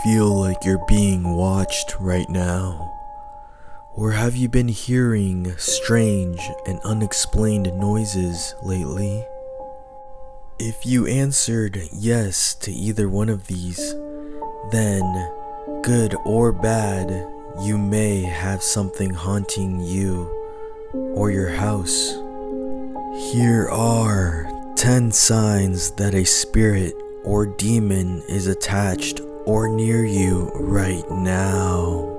feel like you're being watched right now? Or have you been hearing strange and unexplained noises lately? If you answered yes to either one of these, then, good or bad, you may have something haunting you or your house. Here are 10 signs that a spirit or demon is attached or near you right now.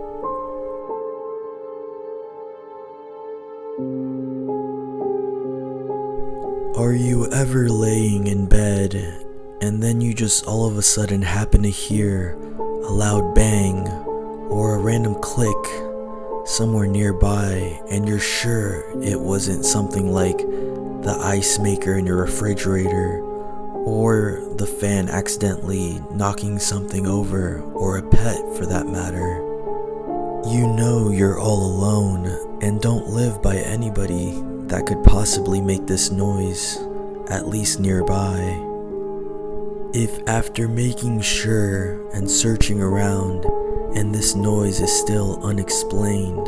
Are you ever laying in bed and then you just all of a sudden happen to hear a loud bang or a random click somewhere nearby, and you're sure it wasn't something like the ice maker in your refrigerator or the fan accidentally knocking something over, or a pet for that matter? You know you're all alone and don't live by anybody that could possibly make this noise, at least nearby. If after making sure and searching around and this noise is still unexplained,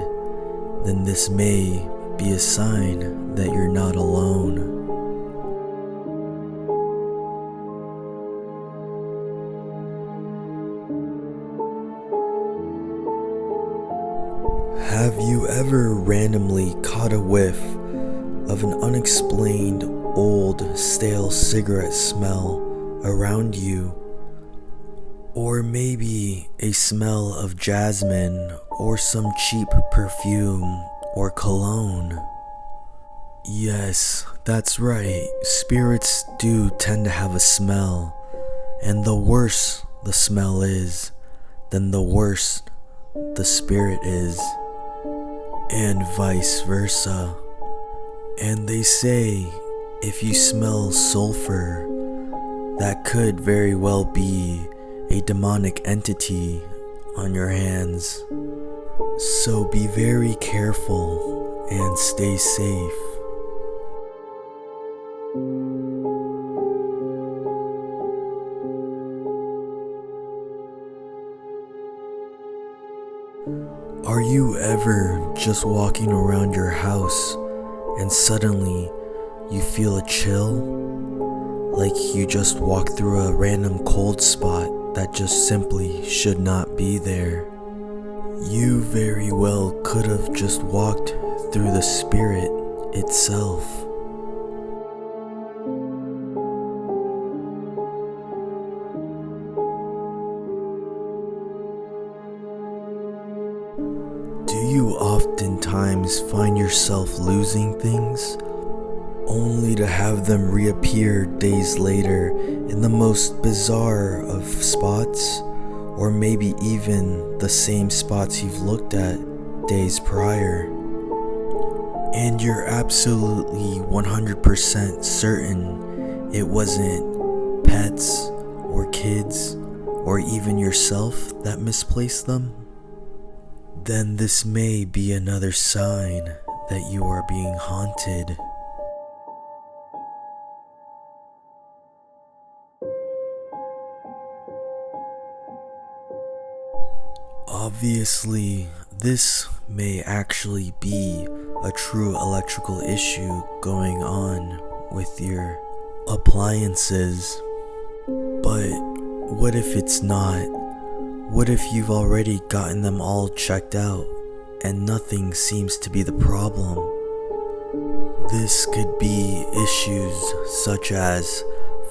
then this may be a sign that you're not alone. Have you ever randomly caught a whiff of an unexplained old stale cigarette smell around you? Or maybe a smell of jasmine or some cheap perfume or cologne? Yes, that's right, spirits do tend to have a smell, and the worse the smell is, then the worse the spirit is, and vice versa. And they say if you smell sulfur, that could very well be a demonic entity on your hands. So be very careful and stay safe. Are you ever just walking around your house and suddenly you feel a chill? Like you just walked through a random cold spot that just simply should not be there. You very well could have just walked through the spirit itself. Do you oftentimes find yourself losing things, only to have them reappear days later in the most bizarre of spots, or maybe even the same spots you've looked at days prior? And you're absolutely 100% certain it wasn't pets or kids or even yourself that misplaced them? Then this may be another sign that you are being haunted. Obviously, this may actually be a true electrical issue going on with your appliances. But what if it's not? What if you've already gotten them all checked out and nothing seems to be the problem? This could be issues such as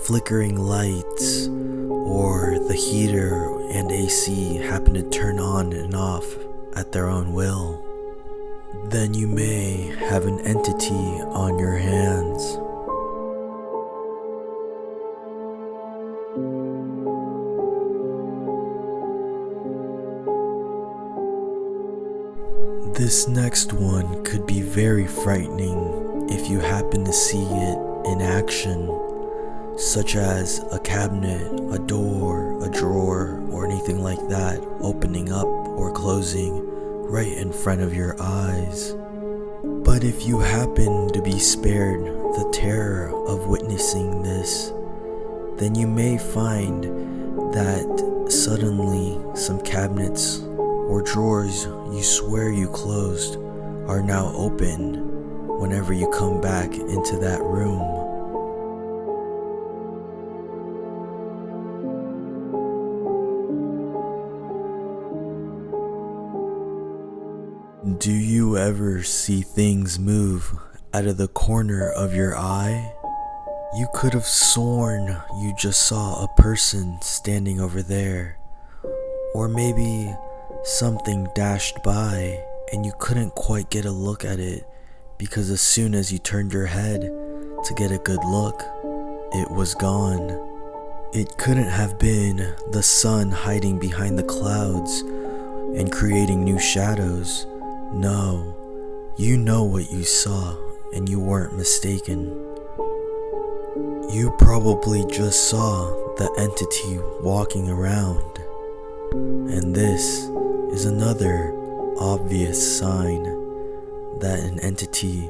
flickering lights, or the heater and AC happen to turn on and off at their own will. Then you may have an entity on your hands. This next one could be very frightening if you happen to see it in action, such as a cabinet, a door, a drawer, or anything like that opening up or closing right in front of your eyes. But if you happen to be spared the terror of witnessing this, then you may find that suddenly some cabinets or drawers you swear you closed are now open whenever you come back into that room. Do you ever see things move out of the corner of your eye? You could have sworn you just saw a person standing over there, or maybe something dashed by and you couldn't quite get a look at it because as soon as you turned your head to get a good look, it was gone. It couldn't have been the sun hiding behind the clouds and creating new shadows. No, you know what you saw and you weren't mistaken. You probably just saw the entity walking around, and this is another obvious sign that an entity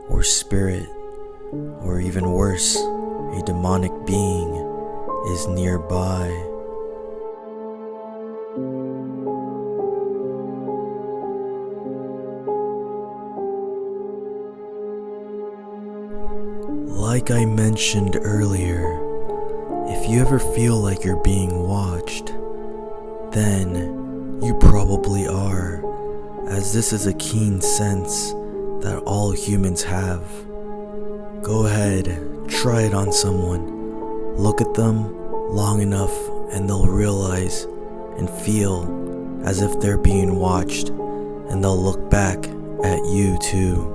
or spirit, or even worse, a demonic being is nearby. Like I mentioned earlier, if you ever feel like you're being watched, then you probably are, as this is a keen sense that all humans have. Go ahead, try it on someone. Look at them long enough and they'll realize and feel as if they're being watched, and they'll look back at you too.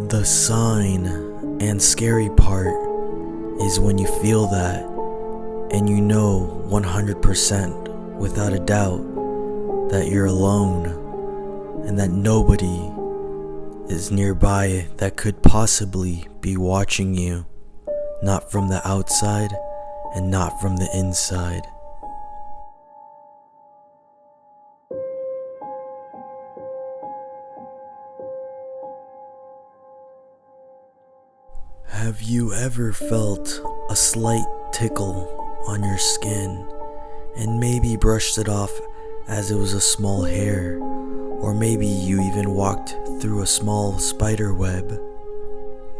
The sign and scary part is when you feel that and you know 100% without a doubt that you're alone and that nobody is nearby that could possibly be watching you, not from the outside and not from the inside. Have you ever felt a slight tickle on your skin and maybe brushed it off as it was a small hair, or maybe you even walked through a small spider web?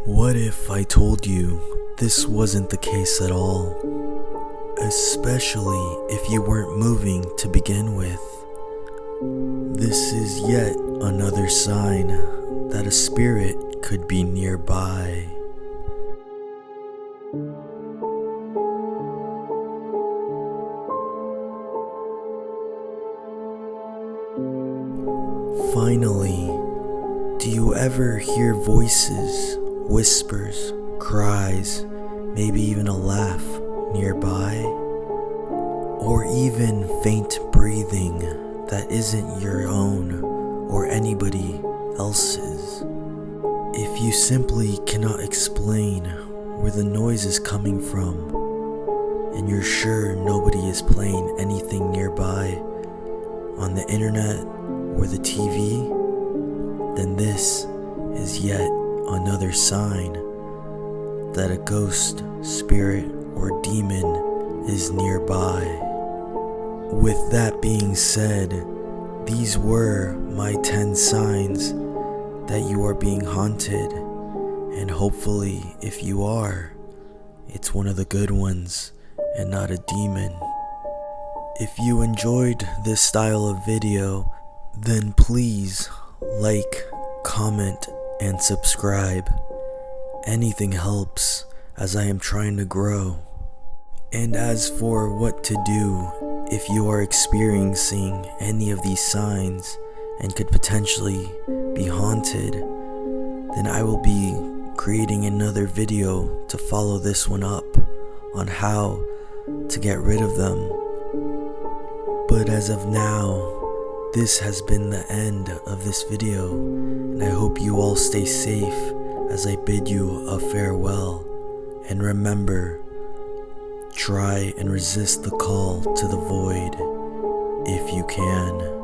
What if I told you this wasn't the case at all? Especially if you weren't moving to begin with. This is yet another sign that a spirit could be nearby. Finally, do you ever hear voices, whispers, cries, maybe even a laugh nearby? Or even faint breathing that isn't your own or anybody else's? If you simply cannot explain where the noise is coming from, and you're sure nobody is playing anything nearby on the internet or the TV, then this is yet another sign that a ghost, spirit, or demon is nearby. With that being said, these were my 10 signs that you are being haunted, and hopefully if you are, it's one of the good ones and not a demon. If you enjoyed this style of video, then please like, comment, and subscribe. Anything helps, as I am trying to grow. And as for what to do if you are experiencing any of these signs and could potentially be haunted, then I will be creating another video to follow this one up on how to get rid of them. But as of now, this has been the end of this video, and I hope you all stay safe as I bid you a farewell. And remember, try and resist the call to the void if you can.